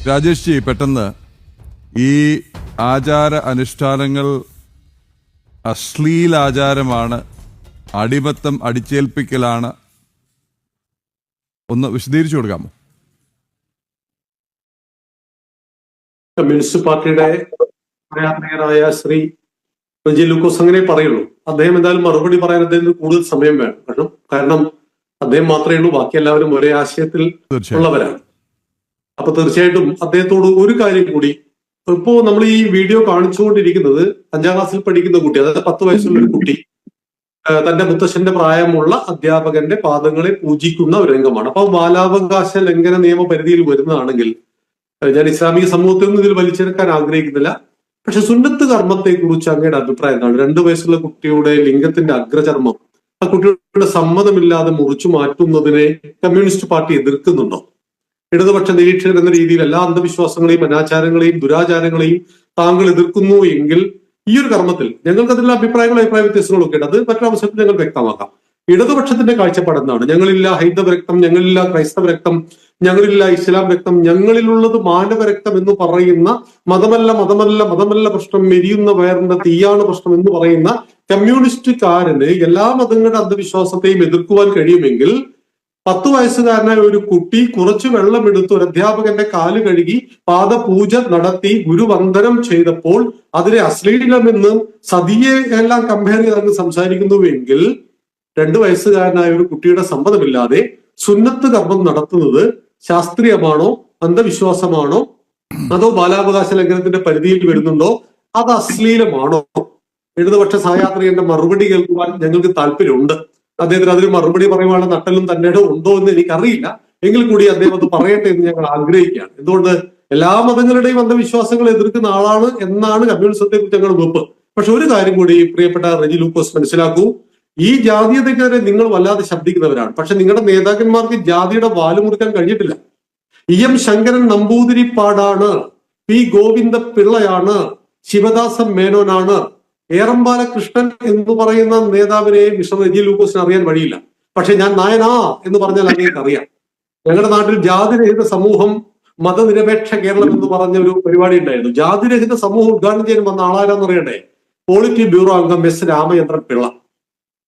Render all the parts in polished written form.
Rajesh G, പെട്ടെന്ന് ഈ ആചാര അനുഷ്ഠാനങ്ങൾ അശ്ലീലാചാരമാണ്, അടിമത്തം അടിച്ചേൽപ്പിക്കലാണ്, ഒന്ന് വിശദീകരിച്ചു കൊടുക്കാമോ? കമ്മ്യൂണിസ്റ്റ് പാർട്ടിയുടെ പ്രയാത്രികനായ ശ്രീ റെജി ലൂക്കോസ് അങ്ങനെ പറയുള്ളൂ. അദ്ദേഹം എന്തായാലും മറുപടി പറയാൻ അദ്ദേഹത്തിന് കൂടുതൽ സമയം വേണം. കാരണം അദ്ദേഹം മാത്രമേ ഉള്ളൂ, ബാക്കി എല്ലാവരും ഒരേ ആശയത്തിൽ ഉള്ളവരാണ്. അപ്പൊ തീർച്ചയായിട്ടും അദ്ദേഹത്തോട് ഒരു കാര്യം കൂടി. ഇപ്പോ നമ്മൾ ഈ വീഡിയോ കാണിച്ചുകൊണ്ടിരിക്കുന്നത് 5ാം ക്ലാസ്സിൽ പഠിക്കുന്ന കുട്ടി, അതായത് 10 വയസ്സുള്ള ഒരു കുട്ടി തന്റെ മുത്തശ്ശന്റെ പ്രായമുള്ള അധ്യാപകന്റെ പാദങ്ങളെ പൂജിക്കുന്ന ഒരു രംഗമാണ്. അപ്പൊ ബാലാവകാശ ലംഘന നിയമ പരിധിയിൽ വരുന്നതാണെങ്കിൽ ഞാൻ ഇസ്ലാമിക സമൂഹത്തിൽ നിന്ന് ഇതിൽ വലിച്ചെടുക്കാൻ ആഗ്രഹിക്കുന്നില്ല. പക്ഷെ സുന്നത്ത് കർമ്മത്തെ കുറിച്ച് അങ്ങയുടെ അഭിപ്രായം എന്താണ്? 2 വയസ്സുള്ള കുട്ടിയുടെ ലിംഗത്തിന്റെ അഗ്രചർമ്മം ആ കുട്ടിയുടെ സമ്മതമില്ലാതെ മുറിച്ചു മാറ്റുന്നതിനെ കമ്മ്യൂണിസ്റ്റ് പാർട്ടി എതിർക്കുന്നുണ്ടോ? ഇടതുപക്ഷ നിരീക്ഷകർ എന്ന രീതിയിൽ എല്ലാ അന്ധവിശ്വാസങ്ങളെയും അനാചാരങ്ങളെയും ദുരാചാരങ്ങളെയും താങ്കൾ എതിർക്കുന്നു എങ്കിൽ ഈ ഒരു കർമ്മത്തിൽ ഞങ്ങൾക്ക് അതിലുള്ള അഭിപ്രായ വ്യത്യാസങ്ങളൊക്കെ ഉണ്ട്. അത് മറ്റൊരവസരത്തിൽ ഞങ്ങൾ വ്യക്തമാക്കാം. ഇടതുപക്ഷത്തിന്റെ കാഴ്ചപ്പാട് എന്താണ്? ഞങ്ങളില്ല ഹൈന്ദവ രക്തം, ഞങ്ങളില്ല ക്രൈസ്തവ രക്തം, ഞങ്ങളില്ല ഇസ്ലാം രക്തം, ഞങ്ങളിലുള്ളത് മാനവ രക്തം എന്ന് പറയുന്ന മതമല്ല പ്രശ്നം, മെരിയുന്ന വയറിന്റെ തീയാണ് പ്രശ്നം എന്ന് പറയുന്ന കമ്മ്യൂണിസ്റ്റുകാരന് എല്ലാ മതങ്ങളുടെ അന്ധവിശ്വാസത്തെയും എതിർക്കുവാൻ കഴിയുമെങ്കിൽ 10 വയസ്സുകാരനായ ഒരു കുട്ടി കുറച്ച് വെള്ളമെടുത്ത് ഒരു അധ്യാപകന്റെ കാല് കഴുകി പാദപൂജ നടത്തി ഗുരുവന്ദനം ചെയ്തപ്പോൾ അതിനെ അശ്ലീലമെന്ന് സതിയെ എല്ലാം കമ്പയർ ചെയ്ത് സംസാരിക്കുന്നുവെങ്കിൽ 2 വയസ്സുകാരനായ ഒരു കുട്ടിയുടെ സമ്മതമില്ലാതെ സുന്നത്ത് കർമ്മം നടത്തുന്നത് ശാസ്ത്രീയമാണോ, അന്ധവിശ്വാസമാണോ, അതോ ബാലാവകാശ ലംഘനത്തിന്റെ പരിധിയിൽ വരുന്നുണ്ടോ, അത് അശ്ലീലമാണോ? ഇടതുപക്ഷ സഹയാത്രികന്റെ മറുപടി കേൾക്കുവാൻ ഞങ്ങൾക്ക് താല്പര്യമുണ്ട്. അദ്ദേഹത്തിന് അതിന് മറുപടി പറയുവാനുള്ള നട്ടലും തന്റെ ഉണ്ടോ എന്ന് എനിക്കറിയില്ല. എങ്കിൽ കൂടി അദ്ദേഹം അത് പറയട്ടെ എന്ന് ഞങ്ങൾ ആഗ്രഹിക്കുകയാണ്. എന്തുകൊണ്ട്? എല്ലാ മതങ്ങളുടെയും അന്ധവിശ്വാസങ്ങൾ എതിർക്കുന്ന ആളാണ് എന്നാണ് കമ്മ്യൂണിസത്തെ കുറിച്ച് ഞങ്ങൾ വെപ്പ്. പക്ഷെ ഒരു കാര്യം കൂടി പ്രിയപ്പെട്ട റെജി ലൂക്കോസ് മനസ്സിലാക്കൂ. ഈ ജാതീയതയ്ക്കെതിരെ നിങ്ങൾ വല്ലാതെ ശബ്ദിക്കുന്നവരാണ്. പക്ഷെ നിങ്ങളുടെ നേതാക്കന്മാർക്ക് ജാതിയുടെ വാല് മുറിക്കാൻ കഴിഞ്ഞിട്ടില്ല. EM ശങ്കരൻ നമ്പൂതിരിപ്പാടാണ്, P ഗോവിന്ദ പിള്ളയാണ്, ശിവദാസൻ മേനോനാണ്, ഏറമ്പാല കൃഷ്ണൻ എന്ന് പറയുന്ന നേതാവിനെ മിസ്റ്റർ റെജി ലൂക്കോസിന് അറിയാൻ വഴിയില്ല. പക്ഷെ ഞാൻ നായനാ എന്ന് പറഞ്ഞാൽ അങ്ങേക്ക് അറിയാം. ഞങ്ങളുടെ നാട്ടിൽ ജാതിരഹിത സമൂഹം മതനിരപേക്ഷ കേരളം എന്ന് പറഞ്ഞ ഒരു പരിപാടി ഉണ്ടായിരുന്നു. ജാതിരഹിത സമൂഹം ഉദ്ഘാടനം ചെയ്യാൻ വന്ന ആളാരാന്ന് അറിയണ്ടേ? പോളിറ്റി ബ്യൂറോ അംഗം S രാമചന്ദ്രൻ പിള്ള.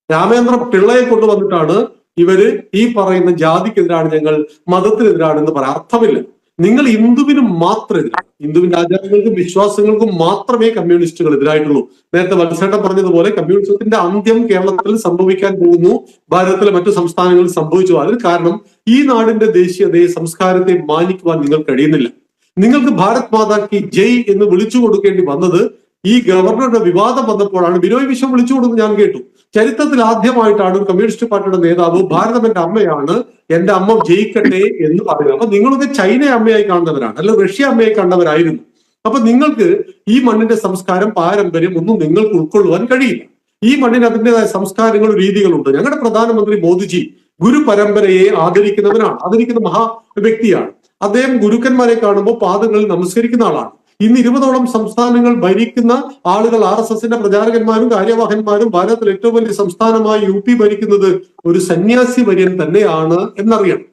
രാമചന്ദ്രൻ പിള്ളയെ കൊണ്ടുവന്നിട്ടാണ് ഇവര് ഈ പറയുന്ന ജാതിക്കെതിരാണ്, ഞങ്ങൾ മതത്തിനെതിരാണെന്ന് പറയാൻ അർത്ഥമില്ല. നിങ്ങൾ ഹിന്ദുവിന് മാത്രം എതിരാണ്. ഹിന്ദുവിന്റെ ആചാരങ്ങൾക്കും വിശ്വാസങ്ങൾക്കും മാത്രമേ കമ്മ്യൂണിസ്റ്റുകൾ എതിരായിട്ടുള്ളൂ. നേരത്തെ വത്സേട്ടൻ പറഞ്ഞതുപോലെ കമ്മ്യൂണിസത്തിന്റെ അന്ത്യം കേരളത്തിൽ സംഭവിക്കാൻ പോകുന്നു, ഭാരതത്തിലെ മറ്റു സംസ്ഥാനങ്ങളിൽ സംഭവിച്ചു. അതിന് കാരണം ഈ നാടിന്റെ ദേശീയതയെ, സംസ്കാരത്തെ മാനിക്കുവാൻ നിങ്ങൾ കഴിയുന്നില്ല. നിങ്ങൾക്ക് ഭാരത് മാതാ കി ജയ് എന്ന് വിളിച്ചു കൊടുക്കേണ്ടി വന്നത് ഈ ഗവർണറുടെ വിവാദം വന്നപ്പോഴാണ്. ബിനോയ് വിശ്വം വിളിച്ചു കൊടുക്കുന്നത് ഞാൻ കേട്ടു. ചരിത്രത്തിൽ ആദ്യമായിട്ടാണ് കമ്മ്യൂണിസ്റ്റ് പാർട്ടിയുടെ നേതാവ് ഭാരതം എന്റെ അമ്മയാണ്, എന്റെ അമ്മ ജയിക്കട്ടെ എന്ന് പറയുന്നത്. അപ്പൊ നിങ്ങളൊക്കെ ചൈന അമ്മയായി കാണുന്നവരാണ്, അല്ല റഷ്യ അമ്മയായി കണ്ടവരായിരുന്നു. അപ്പൊ നിങ്ങൾക്ക് ഈ മണ്ണിന്റെ സംസ്കാരം, പാരമ്പര്യം ഒന്നും നിങ്ങൾക്ക് ഉൾക്കൊള്ളുവാൻ കഴിയില്ല. ഈ മണ്ണിന് അതിൻ്റെതായ സംസ്കാരങ്ങളും രീതികളുണ്ട്. ഞങ്ങളുടെ പ്രധാനമന്ത്രി മോദിജി ഗുരു പരമ്പരയെ ആദരിക്കുന്ന മഹാ വ്യക്തിയാണ്. അദ്ദേഹം ഗുരുക്കന്മാരെ കാണുമ്പോൾ പാദങ്ങളിൽ നമസ്കരിക്കുന്ന ആളാണ്. ഇന്ന് 20ഓളം സംസ്ഥാനങ്ങൾ ഭരിക്കുന്ന ആളുകൾ, RSSന്റെ പ്രചാരകന്മാരും കാര്യവാഹന്മാരും, ഭാരതത്തിലെ ഏറ്റവും വലിയ സംസ്ഥാനമായി UP ഭരിക്കുന്നത് ഒരു സന്യാസി വര്യൻ തന്നെയാണ് എന്നറിയണം.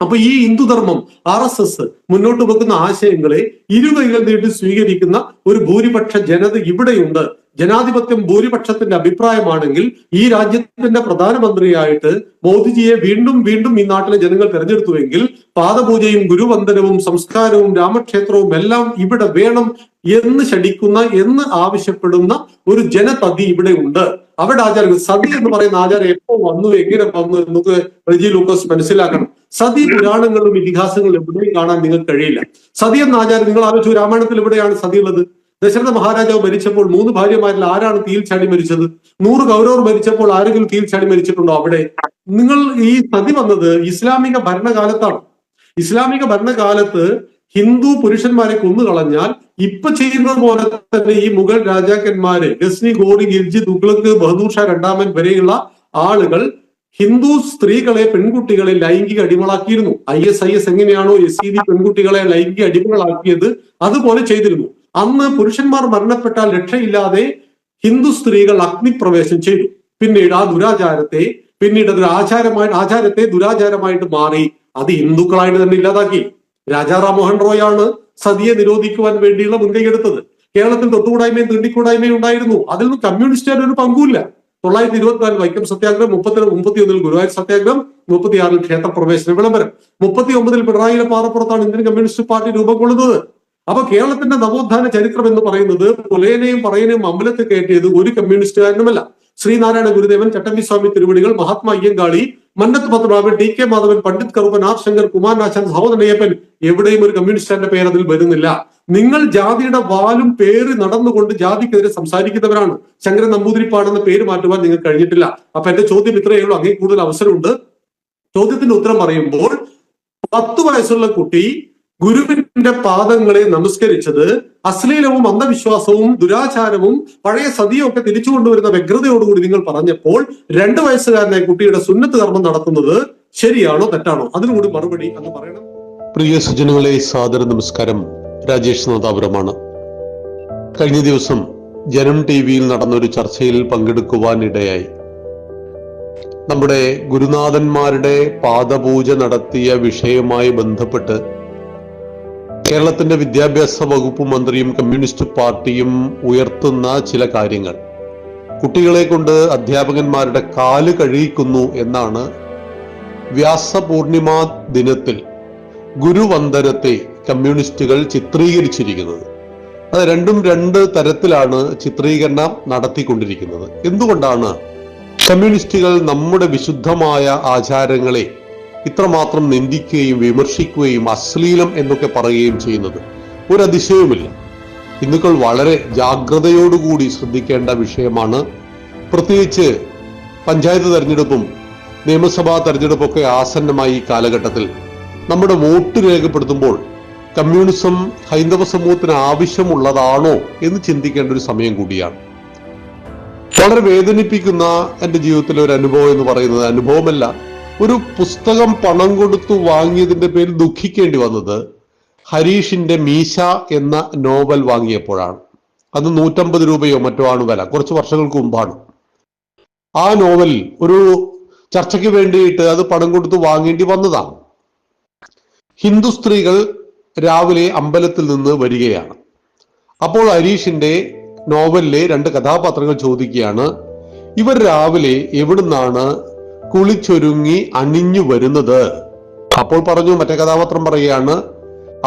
അപ്പൊ ഈ ഹിന്ദുധർമ്മം, RSS മുന്നോട്ട് വെക്കുന്ന ആശയങ്ങളെ ഇരുകൈകൾ നീട്ടി സ്വീകരിക്കുന്ന ഒരു ഭൂരിപക്ഷ ജനത ഇവിടെയുണ്ട്. ജനാധിപത്യം ഭൂരിപക്ഷത്തിന്റെ അഭിപ്രായമാണെങ്കിൽ ഈ രാജ്യത്തിന്റെ പ്രധാനമന്ത്രിയായിട്ട് മോദിജിയെ വീണ്ടും ഈ നാട്ടിലെ ജനങ്ങൾ തെരഞ്ഞെടുത്തുവെങ്കിൽ പാദപൂജയും ഗുരുവന്ദനവും സംസ്കാരവും രാമക്ഷേത്രവും എല്ലാം ഇവിടെ വേണം എന്ന് ആവശ്യപ്പെടുന്ന ഒരു ജനതതി ഇവിടെ ഉണ്ട്. അവിടെ ആചാരങ്ങൾ, സതി എന്ന് പറയുന്ന ആചാരം എപ്പോ വന്നു, എങ്ങനെ വന്നു എന്നൊക്കെ റെജി ലൂക്കോസ് മനസ്സിലാക്കണം. സതി പുരാണങ്ങളിലും ഇതിഹാസങ്ങളിലും എവിടെയും കാണാൻ നിങ്ങൾക്ക് കഴിയില്ല. സതി എന്ന ആചാരം നിങ്ങൾ ആലോചിച്ചു, രാമായണത്തിൽ എവിടെയാണ് സതി ഉള്ളത്? ദശരഥ മഹാരാജാവ് മരിച്ചപ്പോൾ 3 ഭാര്യമാരിൽ ആരാണ് തീയിൽ ചാടി മരിച്ചത്? 100 കൗരവർ മരിച്ചപ്പോൾ ആരെങ്കിലും തീയിൽ ചാടി മരിച്ചിട്ടുണ്ടോ? അവിടെ നിങ്ങൾ ഈ സതി വന്നത് ഇസ്ലാമിക ഭരണകാലത്താണ്. ഇസ്ലാമിക ഭരണകാലത്ത് ഹിന്ദു പുരുഷന്മാരെ കൊന്നുകളഞ്ഞാൽ ഇപ്പൊ ചെയ്യുന്നത് പോലെ തന്നെ ഈ മുഗൾ രാജാക്കന്മാരെ, ഗസ്നി, ഗോറി, ഗിൽജി, തുഗ്ലക്ക്, ബഹദൂർ ഷാ രണ്ടാമൻ വരെയുള്ള ആളുകൾ ഹിന്ദു സ്ത്രീകളെ, പെൺകുട്ടികളെ ലൈംഗിക അടിമകളാക്കിയിരുന്നു. ISIS എങ്ങനെയാണോ SED പെൺകുട്ടികളെ ലൈംഗിക അടിമകളാക്കിയത് അതുപോലെ ചെയ്തിരുന്നു. അന്ന് പുരുഷന്മാർ മരണപ്പെട്ടാൽ രക്ഷയില്ലാതെ ഹിന്ദു സ്ത്രീകൾ അഗ്നിപ്രവേശം ചെയ്തു. പിന്നീട് ആ ദുരാചാരത്തെ ആചാരത്തെ ദുരാചാരമായിട്ട് മാറി അത് ഹിന്ദുക്കളായിട്ട് തന്നെ ഇല്ലാതാക്കി. രാജാ റാംമോഹൻ റോയ് ആണ് സതിയെ നിരോധിക്കുവാൻ വേണ്ടിയുള്ള മുൻകൈയെടുത്തത്. കേരളത്തിൽ തൊട്ടുകൂടായ്മയും തീണ്ടിക്കൂടായ്മയും ഉണ്ടായിരുന്നു. അതിൽ നിന്ന് കമ്മ്യൂണിസ്റ്റുകാർ ഒരു പങ്കുമില്ല. 924 വൈക്കം സത്യാഗ്രഹം, 31 ഗുരുവായൂർ സത്യാഗ്രഹം, 36 ക്ഷേത്രപ്രവേശന വിളംബരം, 39 പിണറായിയിലെ പാറപ്പുറത്താണ് ഇന്ത്യൻ കമ്മ്യൂണിസ്റ്റ് പാർട്ടി രൂപം കൊള്ളുന്നത്. അപ്പൊ കേരളത്തിന്റെ നവോത്ഥാന ചരിത്രം എന്ന് പറയുന്നത് പുലയനെയും പറയനെയും അമ്പലത്തിൽ കയറ്റിയത് ഒരു കമ്മ്യൂണിസ്റ്റുകാരനുമല്ല. ശ്രീനാരായണ ഗുരുദേവൻ, ചട്ടമ്പി സ്വാമി തിരുവടികൾ, മഹാത്മാ അയ്യങ്കാളി, മന്നത്ത് പത്മനാഭൻ, ടി.കെ. മാധവൻ, പണ്ഡിറ്റ് കറുപ്പൻ, ആർ ശങ്കർ, കുമാരനാശാൻ, സഹോദരയ്യപ്പൻ, എവിടെയും ഒരു കമ്മ്യൂണിസ്റ്റുകാരന്റെ പേര് അതിൽ വരുന്നില്ല. നിങ്ങൾ ജാതിയുടെ വാലും പേര് നടന്നുകൊണ്ട് ജാതിക്കെതിരെ സംസാരിക്കുന്നവരാണ്. ശങ്കരൻ നമ്പൂതിരിപ്പാടെന്ന പേര് മാറ്റുവാൻ നിങ്ങൾക്ക് കഴിഞ്ഞിട്ടില്ല. അപ്പൊ എന്റെ ചോദ്യം ഇത്രയേ ഉള്ളൂ. അങ്ങേ കൂടുതൽ അവസരമുണ്ട്. ചോദ്യത്തിന്റെ ഉത്തരം പറയുമ്പോൾ 10 വയസ്സുള്ള കുട്ടി ഗുരുവിന്റെ പാദങ്ങളെ നമസ്കരിച്ചത് അശ്ലീലവും അന്ധവിശ്വാസവും ദുരാചാരവും പഴയ സതിയും ഒക്കെ തിരിച്ചു കൊണ്ടുവരുന്ന വ്യഗ്രതയോടുകൂടി നിങ്ങൾ പറഞ്ഞപ്പോൾ 2 വയസ്സുകാരനായ കുട്ടിയുടെ സുന്നത്ത് കർമ്മം നടത്തുന്നത് ശരിയാണോ തെറ്റാണോ? അതിനുകൂടി മറുപടി അങ്ങ് പറയണം. പ്രിയ സുജനങ്ങളെ, സാദര നമസ്കാരം. രാജേഷ് നാദാപുരമാണ്. കഴിഞ്ഞ ദിവസം ജനം ടിവിയിൽ നടന്നൊരു ചർച്ചയിൽ പങ്കെടുക്കുവാനിടയായി. നമ്മുടെ ഗുരുനാഥന്മാരുടെ പാദപൂജ നടത്തിയ വിഷയവുമായി ബന്ധപ്പെട്ട് കേരളത്തിന്റെ വിദ്യാഭ്യാസ വകുപ്പ് മന്ത്രിയും കമ്മ്യൂണിസ്റ്റ് പാർട്ടിയും ഉയർത്തുന്ന ചില കാര്യങ്ങൾ കുട്ടികളെ കൊണ്ട് അധ്യാപകന്മാരുടെ കാല് കഴുകിക്കുന്നു എന്നാണ് വ്യാസപൂർണിമ ദിനത്തിൽ ഗുരുവന്ദനത്തെ കമ്മ്യൂണിസ്റ്റുകൾ ചിത്രീകരിച്ചിരിക്കുന്നത്. അത് രണ്ടും 2 തരത്തിലാണ് ചിത്രീകരണം നടത്തിക്കൊണ്ടിരിക്കുന്നത്. എന്തുകൊണ്ടാണ് കമ്മ്യൂണിസ്റ്റുകൾ നമ്മുടെ വിശുദ്ധമായ ആചാരങ്ങളെ ഇത്രമാത്രം നിന്ദിക്കുകയും വിമർശിക്കുകയും അശ്ലീലം എന്നൊക്കെ പറയുകയും ചെയ്യുന്നത്? ഒരു അതിശയവുമില്ല. ഹിന്ദുക്കൾ വളരെ ജാഗ്രതയോടുകൂടി ശ്രദ്ധിക്കേണ്ട വിഷയമാണ്. പ്രത്യേകിച്ച് പഞ്ചായത്ത് തെരഞ്ഞെടുപ്പും നിയമസഭാ തെരഞ്ഞെടുപ്പൊക്കെ ആസന്നമായി ഈ കാലഘട്ടത്തിൽ നമ്മുടെ വോട്ട് രേഖപ്പെടുത്തുമ്പോൾ കമ്മ്യൂണിസം ഹൈന്ദവ സമൂഹത്തിന് ആവശ്യമുള്ളതാണോ എന്ന് ചിന്തിക്കേണ്ട ഒരു സമയം കൂടിയാണ്. വളരെ വേദനിപ്പിക്കുന്ന എൻ്റെ ജീവിതത്തിലെ ഒരു അനുഭവം എന്ന് പറയുന്നത്, അനുഭവമല്ല, ഒരു പുസ്തകം പണം കൊടുത്തു വാങ്ങിയതിന്റെ പേരിൽ ദുഃഖിക്കേണ്ടി വന്നത് ഹരീഷിന്റെ മീശ എന്ന നോവൽ വാങ്ങിയപ്പോഴാണ്. അത് 150 രൂപയോ മറ്റോ ആണ് വില. കുറച്ച് വർഷങ്ങൾക്ക് മുമ്പാണ്. ആ നോവൽ ഒരു ചർച്ചയ്ക്ക് വേണ്ടിയിട്ട് അത് പണം കൊടുത്തു വാങ്ങേണ്ടി വന്നതാണ്. ഹിന്ദു സ്ത്രീകൾ രാവിലെ അമ്പലത്തിൽ നിന്ന് വരികയാണ്. അപ്പോൾ ഹരീഷിന്റെ നോവലിലെ 2 കഥാപാത്രങ്ങൾ ചോദിക്കുകയാണ്, ഇവർ രാവിലെ എവിടുന്നാണ് കുളിച്ചൊരുങ്ങി അണിഞ്ഞു വരുന്നത്? അപ്പോൾ പറഞ്ഞു, മറ്റേ കഥാപാത്രം പറയുകയാണ്,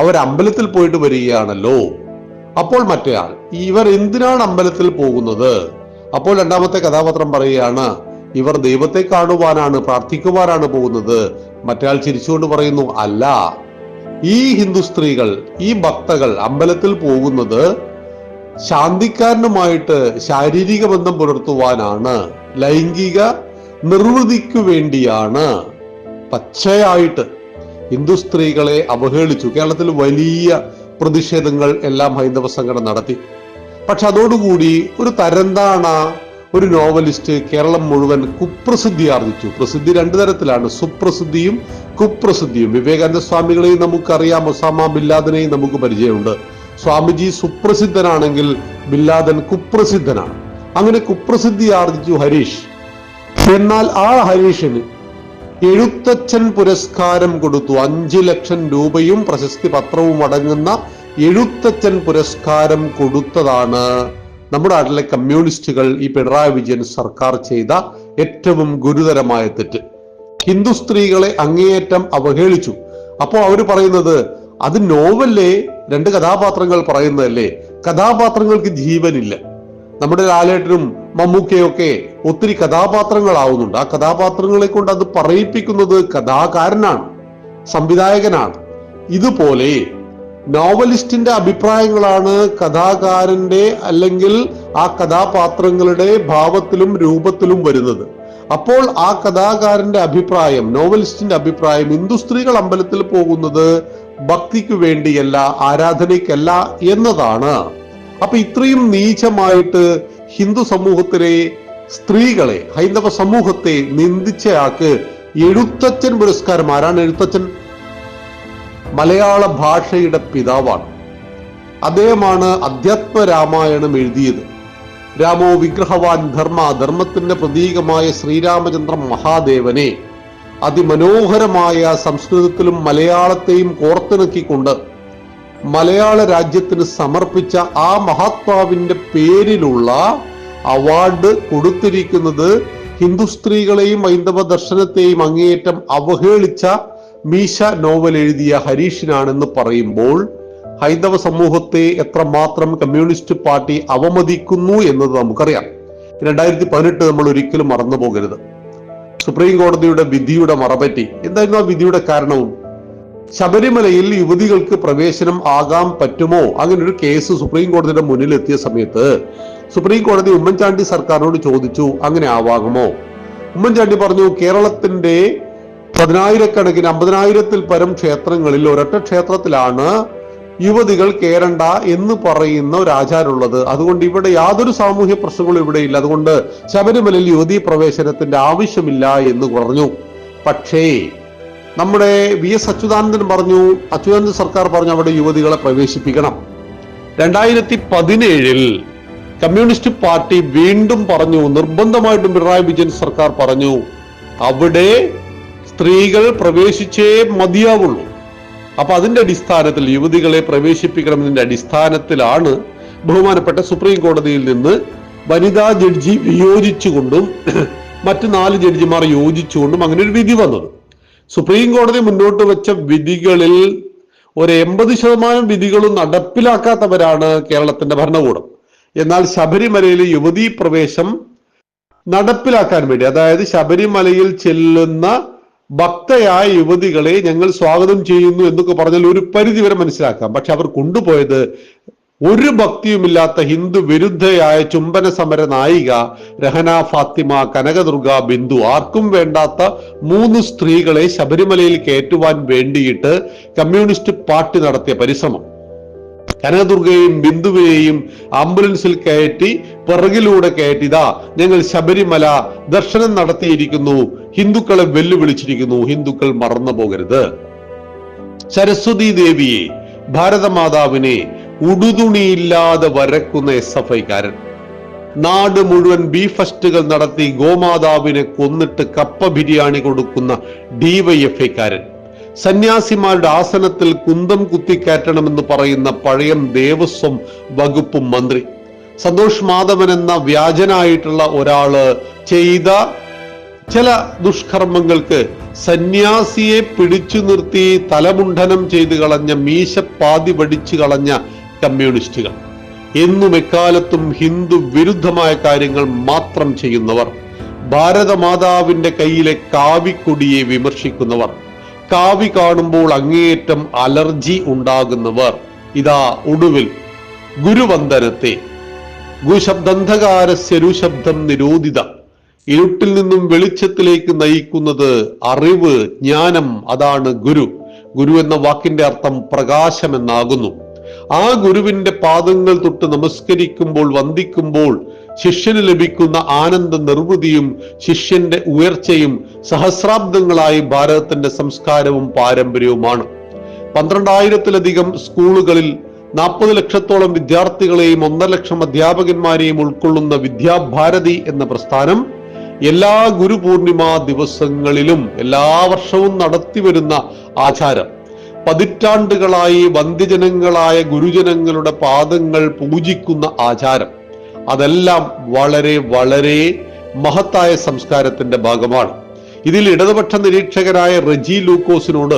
അവർ അമ്പലത്തിൽ പോയിട്ട് വരികയാണല്ലോ. അപ്പോൾ മറ്റേയാൾ, ഇവർ എന്തിനാണ് അമ്പലത്തിൽ പോകുന്നത്? അപ്പോൾ രണ്ടാമത്തെ കഥാപാത്രം പറയുകയാണ്, ഇവർ ദൈവത്തെ കാണുവാനാണ്, പ്രാർത്ഥിക്കുവാനാണ് പോകുന്നത്. മറ്റേയാൾ ചിരിച്ചുകൊണ്ട് പറയുന്നു, അല്ല, ഈ ഹിന്ദു സ്ത്രീകൾ, ഈ ഭക്തകൾ അമ്പലത്തിൽ പോകുന്നത് ശാന്തിക്കാരനുമായിട്ട് ശാരീരിക ബന്ധം പുലർത്തുവാനാണ്, ലൈംഗിക നിർവൃതിക്കു വേണ്ടിയാണ്. പച്ചയായിട്ട് ഹിന്ദു സ്ത്രീകളെ അവഹേളിച്ചു. കേരളത്തിൽ വലിയ പ്രതിഷേധങ്ങൾ എല്ലാം ഹൈന്ദവ സംഘടന നടത്തി. പക്ഷെ അതോടുകൂടി ഒരു തരംതാണ ഒരു നോവലിസ്റ്റ് കേരളം മുഴുവൻ കുപ്രസിദ്ധി ആർജിച്ചു. പ്രസിദ്ധി 2 തരത്തിലാണ്, സുപ്രസിദ്ധിയും കുപ്രസിദ്ധിയും. വിവേകാനന്ദ സ്വാമികളെയും നമുക്കറിയാം, ഒസാമ ബിൻ ലാദനെയും നമുക്ക് പരിചയമുണ്ട്. സ്വാമിജി സുപ്രസിദ്ധനാണെങ്കിൽ ബിൻ ലാദൻ കുപ്രസിദ്ധനാണ്. അങ്ങനെ കുപ്രസിദ്ധി ആർജിച്ചു ഹരീഷ്. എന്നാൽ ആ ഹരീഷിന് എഴുത്തച്ഛൻ പുരസ്കാരം കൊടുത്തു. 5 ലക്ഷം രൂപയും പ്രശസ്തി പത്രവും അടങ്ങുന്ന എഴുത്തച്ഛൻ പുരസ്കാരം കൊടുത്തതാണ് നമ്മുടെ നാട്ടിലെ കമ്മ്യൂണിസ്റ്റുകൾ, ഈ പിണറായി വിജയൻ സർക്കാർ ചെയ്ത ഏറ്റവും ഗുരുതരമായ തെറ്റ്. ഹിന്ദു സ്ത്രീകളെ അങ്ങേയറ്റം അവഹേളിച്ചു. അപ്പോ അവര് പറയുന്നത്, അത് നോവലിലെ 2 കഥാപാത്രങ്ങൾ പറയുന്നതല്ലേ, കഥാപാത്രങ്ങൾക്ക് ജീവനില്ല. നമ്മുടെ ലാലേട്ടനും മമ്മൂക്കയൊക്കെ ഒത്തിരി കഥാപാത്രങ്ങളാവുന്നുണ്ട്. ആ കഥാപാത്രങ്ങളെ കൊണ്ട് അത് പറയിപ്പിക്കുന്നത് കഥാകാരനാണ്, സംവിധായകനാണ്. ഇതുപോലെ നോവലിസ്റ്റിന്റെ അഭിപ്രായങ്ങളാണ് കഥാകാരന്റെ അല്ലെങ്കിൽ ആ കഥാപാത്രങ്ങളുടെ ഭാവത്തിലും രൂപത്തിലും വരുന്നത്. അപ്പോൾ ആ കഥാകാരന്റെ അഭിപ്രായം, നോവലിസ്റ്റിന്റെ അഭിപ്രായം, ഹിന്ദു സ്ത്രീകൾ അമ്പലത്തിൽ പോകുന്നത് ഭക്തിക്ക് വേണ്ടിയല്ല, ആരാധനയ്ക്കല്ല എന്നതാണ്. അപ്പൊ ഇത്രയും നീചമായിട്ട് ഹിന്ദു സമൂഹത്തിലെ സ്ത്രീകളെ, ഹൈന്ദവ സമൂഹത്തെ നിന്ദിച്ചയാൾക്ക് എഴുത്തച്ഛൻ പുരസ്കാരം. ആരാണ് എഴുത്തച്ഛൻ? മലയാള ഭാഷയുടെ പിതാവാണ്. അദ്ദേഹമാണ് അധ്യാത്മ രാമായണം എഴുതിയത്. രാമോ വിഗ്രഹവാൻ ധർമ്മ, ധർമ്മത്തിന്റെ പ്രതീകമായ ശ്രീരാമചന്ദ്ര മഹാദേവനെ അതിമനോഹരമായ സംസ്കൃതത്തിലും മലയാളത്തെയും കോർത്തിണക്കിക്കൊണ്ട് മലയാള രാജ്യത്തിന് സമർപ്പിച്ച ആ മഹാത്മാവിന്റെ പേരിലുള്ള അവാർഡ് കൊടുത്തിരിക്കുന്നത് ഹിന്ദു സ്ത്രീകളെയും ഹൈന്ദവ ദർശനത്തെയും അങ്ങേയറ്റം അവഹേളിച്ച മീശ നോവൽ എഴുതിയ ഹരീഷിനാണെന്ന് പറയുമ്പോൾ ഹൈന്ദവ സമൂഹത്തെ എത്രമാത്രം കമ്മ്യൂണിസ്റ്റ് പാർട്ടി അവമതിക്കുന്നു എന്നത് നമുക്കറിയാം. 2018 നമ്മൾ ഒരിക്കലും മറന്നു പോകരുത്. സുപ്രീം കോടതിയുടെ വിധിയുടെ മറപറ്റി. എന്തായിരുന്നു ആ വിധിയുടെ കാരണവും? ശബരിമലയിൽ യുവതികൾക്ക് പ്രവേശനം ആകാൻ പറ്റുമോ? അങ്ങനെ ഒരു കേസ് സുപ്രീം കോടതിയുടെ മുന്നിൽ എത്തിയ സമയത്ത് സുപ്രീം കോടതി ഉമ്മൻചാണ്ടി സർക്കാരിനോട് ചോദിച്ചു, അങ്ങനെ ആവാകുമോ? ഉമ്മൻചാണ്ടി പറഞ്ഞു, കേരളത്തിന്റെ 10,000-കണക്കിന് 50,000-ൽ പരം ക്ഷേത്രങ്ങളിൽ ഒരൊറ്റ ക്ഷേത്രത്തിലാണ് യുവതികൾ കേരണ്ട എന്ന് പറയുന്ന ഒരു ആചാരമുള്ളത്. അതുകൊണ്ട് ഇവിടെ യാതൊരു സാമൂഹ്യ പ്രശ്നങ്ങളും ഇവിടെ ഇല്ല. അതുകൊണ്ട് ശബരിമലയിൽ യുവതീ പ്രവേശനത്തിന്റെ ആവശ്യമില്ല എന്ന് പറഞ്ഞു. പക്ഷേ നമ്മുടെ VS അച്യുതാനന്ദൻ പറഞ്ഞു, അച്യുതാനന്ദൻ സർക്കാർ പറഞ്ഞു അവിടെ യുവതികളെ പ്രവേശിപ്പിക്കണം. 2017 കമ്മ്യൂണിസ്റ്റ് പാർട്ടി വീണ്ടും പറഞ്ഞു, നിർബന്ധമായിട്ടും പിണറായി വിജയൻ സർക്കാർ പറഞ്ഞു, അവിടെ സ്ത്രീകൾ പ്രവേശിച്ചേ മതിയാവുള്ളൂ. അപ്പൊ അതിന്റെ അടിസ്ഥാനത്തിൽ യുവതികളെ പ്രവേശിപ്പിക്കണമെന്നതിന്റെ അടിസ്ഥാനത്തിലാണ് ബഹുമാനപ്പെട്ട സുപ്രീം കോടതിയിൽ നിന്ന് വനിതാ ജഡ്ജി വിയോജിച്ചുകൊണ്ടും മറ്റു 4 ജഡ്ജിമാർ യോജിച്ചുകൊണ്ടും അങ്ങനെ ഒരു വിധി വന്നത്. സുപ്രീം കോടതി മുന്നോട്ട് വെച്ച വിധികളിൽ ഒരു 80% വിധികളും നടപ്പിലാക്കാത്തവരാണ് കേരളത്തിന്റെ ഭരണകൂടം. എന്നാൽ ശബരിമലയിലെ യുവതീ പ്രവേശം നടപ്പിലാക്കാൻ വേണ്ടി, അതായത് ശബരിമലയിൽ ചെല്ലുന്ന ഭക്തയായ യുവതികളെ ഞങ്ങൾ സ്വാഗതം ചെയ്യുന്നു എന്നൊക്കെ പറഞ്ഞാൽ ഒരു പരിധി വരെ മനസ്സിലാക്കാം. പക്ഷെ അവർ കൊണ്ടുപോയത് ഒരു ഭക്തിയുമില്ലാത്ത ഹിന്ദു വിരുദ്ധയായ ചുംബന സമര നായിക രഹന ഫാത്തിമ, കനകദുർഗ, ബിന്ദു, ആർക്കും വേണ്ടാത്ത 3 സ്ത്രീകളെ ശബരിമലയിൽ കയറ്റുവാൻ വേണ്ടിയിട്ട് കമ്മ്യൂണിസ്റ്റ് പാർട്ടി നടത്തിയ പരിശ്രമം. കനകദുർഗയെയും ബിന്ദുവിനെയും ആംബുലൻസിൽ കയറ്റി പിറകിലൂടെ കയറ്റിതാ ഞങ്ങൾ ശബരിമല ദർശനം നടത്തിയിരിക്കുന്നു, ഹിന്ദുക്കളെ വെല്ലുവിളിച്ചിരിക്കുന്നു. ഹിന്ദുക്കൾ മറന്നു പോകരുത്. സരസ്വതി ദേവിയെ, ഭാരതമാതാവിനെ ഉടുതുണിയില്ലാതെ വരക്കുന്ന SFI-കാരൻ, നാട് മുഴുവൻ ബീഫ് ഫെസ്റ്റുകൾ നടത്തി ഗോമാതാവിനെ കൊന്നിട്ട് കപ്പ ബിരിയാണി കൊടുക്കുന്ന DYFI-കാരൻ, സന്യാസിമാരുടെ ആസനത്തിൽ കുന്തം കുത്തിക്കയറ്റണമെന്ന് പറയുന്ന പഴയ ദേവസ്വം വകുപ്പ് മന്ത്രി, സന്തോഷ് മാധവൻ എന്ന വ്യാജനായിട്ടുള്ള ഒരാള് ചെയ്ത ചില ദുഷ്കർമ്മങ്ങൾക്ക് സന്യാസിയെ പിടിച്ചു നിർത്തി തലമുണ്ഡനം ചെയ്ത് കളഞ്ഞ, മീശപ്പാതി വടിച്ചു കളഞ്ഞ കമ്മ്യൂണിസ്റ്റുകൾ, എന്നും എക്കാലത്തും ഹിന്ദു വിരുദ്ധമായ കാര്യങ്ങൾ മാത്രം ചെയ്യുന്നവർ, ഭാരതമാതാവിന്റെ കയ്യിലെ കാവിക്കൊടിയെ വിമർശിക്കുന്നവർ, കാവി കാണുമ്പോൾ അങ്ങേയറ്റം അലർജി ഉണ്ടാകുന്നവർ, ഇതാ ഒടുവിൽ ഗുരുവന്ദനത്തെ ഗുശബ്ദന്ധകാരസ്യ രുശബ്ദം നിരോധിത, ഇരുട്ടിൽ നിന്നും വെളിച്ചത്തിലേക്ക് നയിക്കുന്നത് അറിവ്, ജ്ഞാനം, അതാണ് ഗുരു. ഗുരു എന്ന വാക്കിന്റെ അർത്ഥം പ്രകാശം എന്നാകുന്നു. ആ ഗുരുവിന്റെ പാദങ്ങൾ തൊട്ട് നമസ്കരിക്കുമ്പോൾ, വന്ദിക്കുമ്പോൾ ശിഷ്യന് ലഭിക്കുന്ന ആനന്ദ നിർവൃതിയും ശിഷ്യന്റെ ഉയർച്ചയും സഹസ്രാബ്ദങ്ങളായി ഭാരതത്തിന്റെ സംസ്കാരവും പാരമ്പര്യവുമാണ്. 12,000-ലധികം സ്കൂളുകളിൽ 40 ലക്ഷത്തോളം വിദ്യാർത്ഥികളെയും 1.5 ലക്ഷം അധ്യാപകന്മാരെയും ഉൾക്കൊള്ളുന്ന വിദ്യാഭാരതി എന്ന പ്രസ്ഥാനം എല്ലാ ഗുരുപൂർണിമ ദിവസങ്ങളിലും എല്ലാ വർഷവും നടത്തിവരുന്ന ആചാരം, പതിറ്റാണ്ടുകളായി വന്ധ്യജനങ്ങളായ ഗുരുജനങ്ങളുടെ പാദങ്ങൾ പൂജിക്കുന്ന ആചാരം, അതെല്ലാം വളരെ വളരെ മഹത്തായ സംസ്കാരത്തിന്റെ ഭാഗമാണ്. ഇതിൽ ഇടതുപക്ഷ നിരീക്ഷകരായ റെജി ലൂക്കോസിനോട്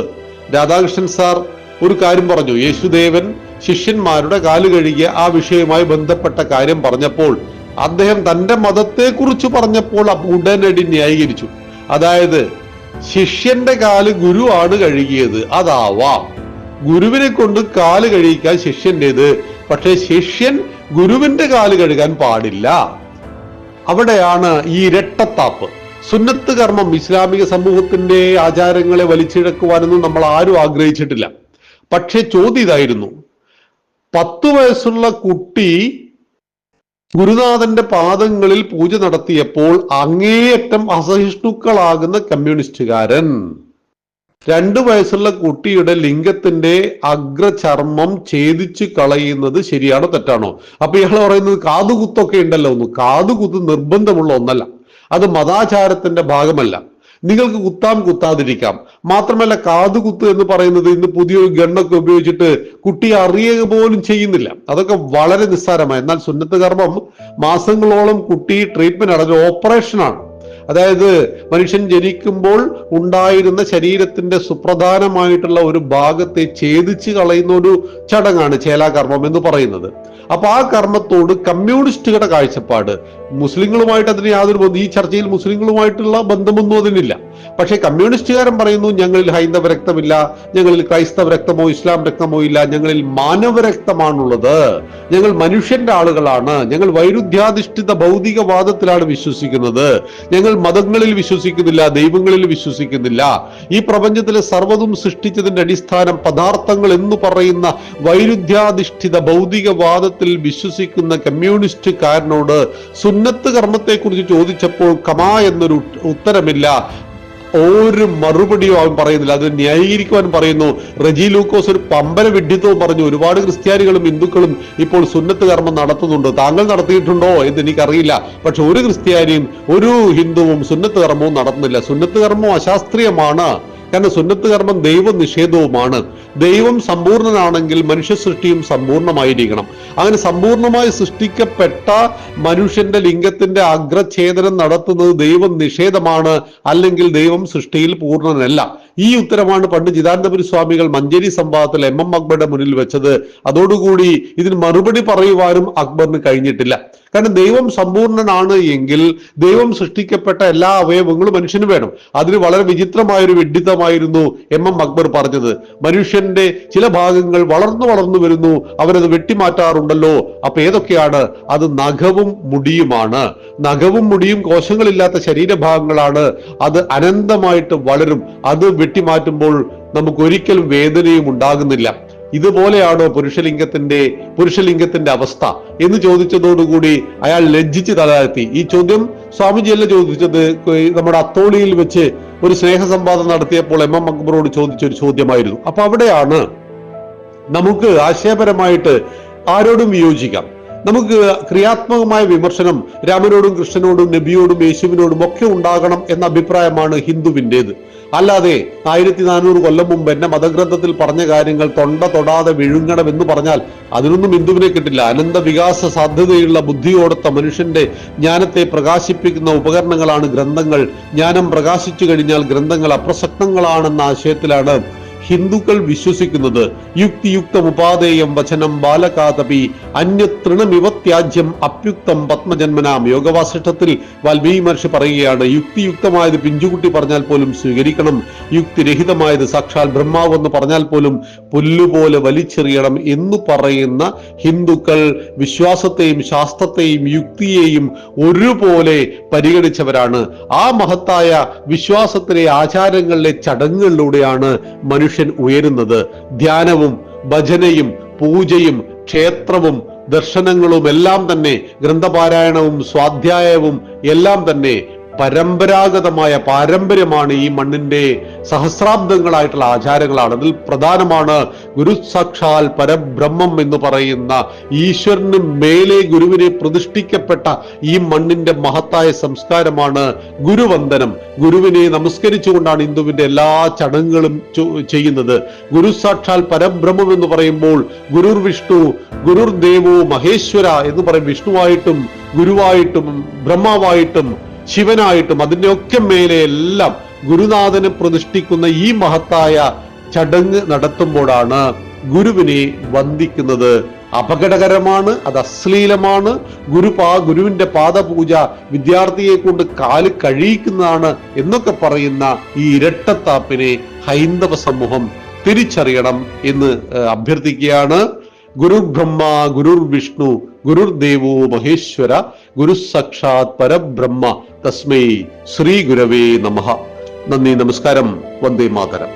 രാധാകൃഷ്ണൻ സാർ ഒരു കാര്യം പറഞ്ഞു. യേശുദേവൻ ശിഷ്യന്മാരുടെ കാല് കഴുകിയ ആ വിഷയവുമായി ബന്ധപ്പെട്ട കാര്യം പറഞ്ഞപ്പോൾ അദ്ദേഹം തന്റെ മതത്തെക്കുറിച്ച് പറഞ്ഞപ്പോൾ ഉടനടി ന്യായീകരിച്ചു. അതായത് ശിഷ്യന്റെ കാല് ഗുരു ആണ് കഴുകിയത്, അതാവാം. ഗുരുവിനെ കൊണ്ട് കാല് കഴിക്കാൻ ശിഷ്യന്റേത്, പക്ഷെ ശിഷ്യൻ ഗുരുവിന്റെ കാല് കഴുകാൻ പാടില്ല. അവിടെയാണ് ഈ ഇരട്ടത്താപ്പ്. സുന്നത്ത് കർമ്മം, ഇസ്ലാമിക സമൂഹത്തിന്റെ ആചാരങ്ങളെ വലിച്ചിഴക്കുവാനൊന്നും നമ്മൾ ആരും ആഗ്രഹിച്ചിട്ടില്ല. പക്ഷെ ചോദ്യം ഇതായിരുന്നു, 10 വയസ്സുള്ള കുട്ടി ഗുരുനാഥന്റെ പാദങ്ങളിൽ പൂജ നടത്തിയപ്പോൾ അങ്ങേയറ്റം അസഹിഷ്ണുക്കളാകുന്ന കമ്മ്യൂണിസ്റ്റുകാരൻ 2 വയസ്സുള്ള കുട്ടിയുടെ ലിംഗത്തിന്റെ അഗ്രചർമ്മം ഛേദിച്ച് കളയുന്നത് ശരിയാണോ തെറ്റാണോ? അപ്പൊ ഇയാൾ പറയുന്നത് കാതുകുത്തൊക്കെ ഉണ്ടല്ലോ. കാതുകുത്ത് നിർബന്ധമുള്ള ഒന്നല്ല, അത് മതാചാരത്തിന്റെ ഭാഗമല്ല. നിങ്ങൾക്ക് കുത്താം കുത്താതിരിക്കാം. മാത്രമല്ല കാതുകുത്ത് എന്ന് പറയുന്നത് ഇന്ന് പുതിയൊരു ഗണ്ണൊക്കെ ഉപയോഗിച്ചിട്ട് കുട്ടി അറിയുക പോലും ചെയ്യുന്നില്ല. അതൊക്കെ വളരെ നിസ്സാരമായി. എന്നാൽ സുന്നത്ത് കർമ്മം മാസങ്ങളോളം കുട്ടി ട്രീറ്റ്മെന്റ് ആണ്, ഓപ്പറേഷനാണ്. അതായത് മനുഷ്യൻ ജനിക്കുമ്പോൾ ഉണ്ടായിരുന്ന ശരീരത്തിന്റെ സുപ്രധാനമായിട്ടുള്ള ഒരു ഭാഗത്തെ ഛേദിച്ച് കളയുന്ന ഒരു ചടങ്ങാണ് ചേലാകർമ്മം എന്ന് പറയുന്നത്. അപ്പൊ ആ കർമ്മത്തോട് കമ്മ്യൂണിസ്റ്റുകളുടെ കാഴ്ചപ്പാട്, മുസ്ലിങ്ങളുമായിട്ട് അതിന് യാതൊരു ബന്ധം, ഈ ചർച്ചയിൽ മുസ്ലിങ്ങളുമായിട്ടുള്ള ബന്ധമൊന്നും അതിനില്ല. പക്ഷെ കമ്മ്യൂണിസ്റ്റുകാരൻ പറയുന്നു ഞങ്ങളിൽ ഹൈന്ദവ രക്തമില്ല, ഞങ്ങളിൽ ക്രൈസ്തവ രക്തമോ ഇസ്ലാം രക്തമോ ഇല്ല, ഞങ്ങളിൽ മാനവ രക്തമാണുള്ളത്, ഞങ്ങൾ മനുഷ്യന്റെ ആളുകളാണ്, ഞങ്ങൾ വൈരുദ്ധ്യാധിഷ്ഠിത ഭൗതികവാദത്തിലാണ് വിശ്വസിക്കുന്നത്, ഞങ്ങൾ മതങ്ങളിൽ വിശ്വസിക്കുന്നില്ല, ദൈവങ്ങളിൽ വിശ്വസിക്കുന്നില്ല, ഈ പ്രപഞ്ചത്തിലെ സർവ്വതും സൃഷ്ടിച്ചതിന്റെ അടിസ്ഥാനം പദാർത്ഥങ്ങൾ എന്ന് പറയുന്ന വൈരുദ്ധ്യാധിഷ്ഠിത ഭൗതികവാദത്തിൽ വിശ്വസിക്കുന്ന കമ്മ്യൂണിസ്റ്റുകാരനോട് സുന്നത്ത് കർമ്മത്തെ കുറിച്ച് ചോദിച്ചപ്പോൾ കമാ എന്നൊരു ഉത്തരമില്ല, ഒരു മറുപടിയോ അവൻ പറയുന്നില്ല. അത് ന്യായീകരിക്കുവാൻ പറയുന്നു. റെജി ലൂക്കോസ് ഒരു പമ്പര വിഡ്ഢിത്തവും പറഞ്ഞു. ഒരുപാട് ക്രിസ്ത്യാനികളും ഹിന്ദുക്കളും ഇപ്പോൾ സുന്നത്ത് കർമ്മം നടത്തുന്നുണ്ട്, താങ്കൾ നടത്തിയിട്ടുണ്ടോ എന്ന് എനിക്കറിയില്ല. പക്ഷെ ഒരു ക്രിസ്ത്യാനിയും ഒരു ഹിന്ദുവും സുന്നത്ത് കർമ്മവും നടത്തുന്നില്ല. സുന്നത്ത് കർമ്മം അശാസ്ത്രീയമാണ്. കാരണം സുന്നത്ത് കർമ്മം ദൈവ നിഷേധവുമാണ്. ദൈവം സമ്പൂർണനാണെങ്കിൽ മനുഷ്യ സൃഷ്ടിയും സമ്പൂർണമായിരിക്കണം. അങ്ങനെ സമ്പൂർണമായി സൃഷ്ടിക്കപ്പെട്ട മനുഷ്യന്റെ ലിംഗത്തിന്റെ അഗ്രഛേദനം നടത്തുന്നത് ദൈവ നിഷേധമാണ്, അല്ലെങ്കിൽ ദൈവം സൃഷ്ടിയിൽ പൂർണ്ണനല്ല. ഈ ഉത്തരമാണ് പണ്ട് ചിദാനന്ദപുരി സ്വാമികൾ മഞ്ചേരി സംവാദത്തിൽ എം അക്ബറുടെ മുന്നിൽ വെച്ചത്. അതോടുകൂടി ഇതിന് മറുപടി പറയുവാനും അക്ബറിന് കഴിഞ്ഞിട്ടില്ല. കാരണം ദൈവം സമ്പൂർണനാണ് എങ്കിൽ ദൈവം സൃഷ്ടിക്കപ്പെട്ട എല്ലാ അവയവങ്ങളും മനുഷ്യന് വേണം. അതിന് വളരെ വിചിത്രമായൊരു വിഡ്ഢിത്തമായിരുന്നു എം അക്ബർ പറഞ്ഞത്. മനുഷ്യന്റെ ചില ഭാഗങ്ങൾ വളർന്നു വരുന്നു, അവരത് വെട്ടിമാറ്റാറുണ്ടല്ലോ. അപ്പൊ ഏതൊക്കെയാണ് അത്? നഖവും മുടിയുമാണ്. നഖവും മുടിയും കോശങ്ങളില്ലാത്ത ശരീരഭാഗങ്ങളാണ്. അത് അനന്തമായിട്ട് വളരും. അത് വെട്ടിമാറ്റുമ്പോൾ നമുക്ക് ഒരിക്കലും വേദനയും ഉണ്ടാകുന്നില്ല. ഇതുപോലെയാണോ പുരുഷലിംഗത്തിന്റെ അവസ്ഥ എന്ന് ചോദിച്ചതോടുകൂടി അയാൾ ലജ്ജിച്ച് തലതാഴ്ത്തി. ഈ ചോദ്യം സ്വാമിജിയല്ല ചോദിച്ചത്, നമ്മുടെ അത്തോളിയിൽ വെച്ച് ഒരു സ്നേഹസംവാദം നടത്തിയപ്പോൾ എം അക്ബറോട് ചോദിച്ചൊരു ചോദ്യമായിരുന്നു. അപ്പൊ അവിടെയാണ് നമുക്ക് ആശയപരമായിട്ട് ആരോടും വിയോജിക്കാം. നമുക്ക് ക്രിയാത്മകമായ വിമർശനം രാമനോടും കൃഷ്ണനോടും നബിയോടും യേശുവിനോടും ഒക്കെ ഉണ്ടാകണം എന്ന അഭിപ്രായമാണ് ഹിന്ദുവിൻ്റെത്. അല്ലാതെ 1400 കൊല്ലം മുമ്പ് എന്നെ മതഗ്രന്ഥത്തിൽ പറഞ്ഞ കാര്യങ്ങൾ തൊണ്ട തൊടാതെ വിഴുങ്ങണം എന്ന് പറഞ്ഞാൽ അതിനൊന്നും ഹിന്ദുവിനെ കിട്ടില്ല. അനന്ത വികാസ സാധ്യതയുള്ള ബുദ്ധിയോടൊത്ത മനുഷ്യന്റെ ജ്ഞാനത്തെ പ്രകാശിപ്പിക്കുന്ന ഉപകരണങ്ങളാണ് ഗ്രന്ഥങ്ങൾ. ജ്ഞാനം പ്രകാശിച്ചു കഴിഞ്ഞാൽ ഗ്രന്ഥങ്ങൾ അപ്രസക്തങ്ങളാണെന്ന ആശയത്തിലാണ് ഹിന്ദുക്കൾ വിശ്വസിക്കുന്നത്. യുക്തിയുക്തമുപാദേയം വചനം ബാലകാതപി അന്യതൃണമിവത്യാജ്യം അപ്യുക്തം പത്മജന്മനാം. യോഗവാസിഷ്ഠത്തിൽ വാൽമീകി മഹർഷി പറയുകയാണ്, യുക്തിയുക്തമായത് പിഞ്ചുകുട്ടി പറഞ്ഞാൽ പോലും സ്വീകരിക്കണം, യുക്തിരഹിതമായത് സാക്ഷാൽ ബ്രഹ്മാവ് എന്ന് പറഞ്ഞാൽ പോലും പുല്ലുപോലെ വലിച്ചെറിയണം എന്ന് പറയുന്ന ഹിന്ദുക്കൾ വിശ്വാസത്തെയും ശാസ്ത്രത്തെയും യുക്തിയെയും ഒരുപോലെ പരിഗണിച്ചവരാണ്. ആ മഹത്തായ വിശ്വാസത്തിലെ ആചാരങ്ങളിലെ ചടങ്ങുകളിലൂടെയാണ് മനുഷ്യൻ ഉയരുന്നത്. ധ്യാനവും ഭജനയും പൂജയും ക്ഷേത്രവും ദർശനങ്ങളും എല്ലാം തന്നെ, ഗ്രന്ഥപാരായണവും സ്വാധ്യായവും എല്ലാം തന്നെ പരമ്പരാഗതമായ പാരമ്പര്യമാണ്. ഈ മണ്ണിന്റെ സഹസ്രാബ്ദങ്ങളായിട്ടുള്ള ആചാരങ്ങളാണ്. അതിൽ പ്രധാനമാണ് ഗുരു സാക്ഷാൽ പരബ്രഹ്മം എന്ന് പറയുന്ന ഈശ്വരന് മേലെ ഗുരുവിനെ പ്രതിഷ്ഠിക്കപ്പെട്ട ഈ മണ്ണിന്റെ മഹത്തായ സംസ്കാരമാണ് ഗുരുവന്ദനം. ഗുരുവിനെ നമസ്കരിച്ചുകൊണ്ടാണ് ഹിന്ദുവിന്റെ എല്ലാ ചടങ്ങുകളും ചെയ്യുന്നത്. ഗുരു സാക്ഷാൽ പരബ്രഹ്മം എന്ന് പറയുമ്പോൾ ഗുരുർ വിഷ്ണു, ഗുരുർ ദേവോ മഹേശ്വര എന്ന് പറയും. വിഷ്ണുവായിട്ടും ഗുരുവായിട്ടും ബ്രഹ്മാവായിട്ടും ശിവനായിട്ടും അതിൻ്റെയൊക്കെ മേലെ എല്ലാം ഗുരുനാഥനെ പ്രതിഷ്ഠിക്കുന്ന ഈ മഹത്തായ ചടങ്ങ് നടത്തുമ്പോഴാണ് ഗുരുവിനെ വന്ദിക്കുന്നത്. അപകടകരമാണ്, അത് അശ്ലീലമാണ്. ഗുരുവിന്റെ പാദപൂജ വിദ്യാർത്ഥിയെ കൊണ്ട് കാല് കഴിയിക്കുന്നതാണ് എന്നൊക്കെ പറയുന്ന ഈ ഇരട്ടത്താപ്പിനെ ഹൈന്ദവ സമൂഹം തിരിച്ചറിയണം എന്ന് അഭ്യർത്ഥിക്കുകയാണ്. ഗുരു ബ്രഹ്മ ഗുരുർ വിഷ്ണു ഗുരുർ ദേവോ മഹേശ്വര ഗുരു സാക്ഷാത് പരബ്രഹ്മ തസ്മൈ ശ്രീ ഗുരവേ നമഃ. നന്ദി, നമസ്കാരം. വന്ദേ മാതരം.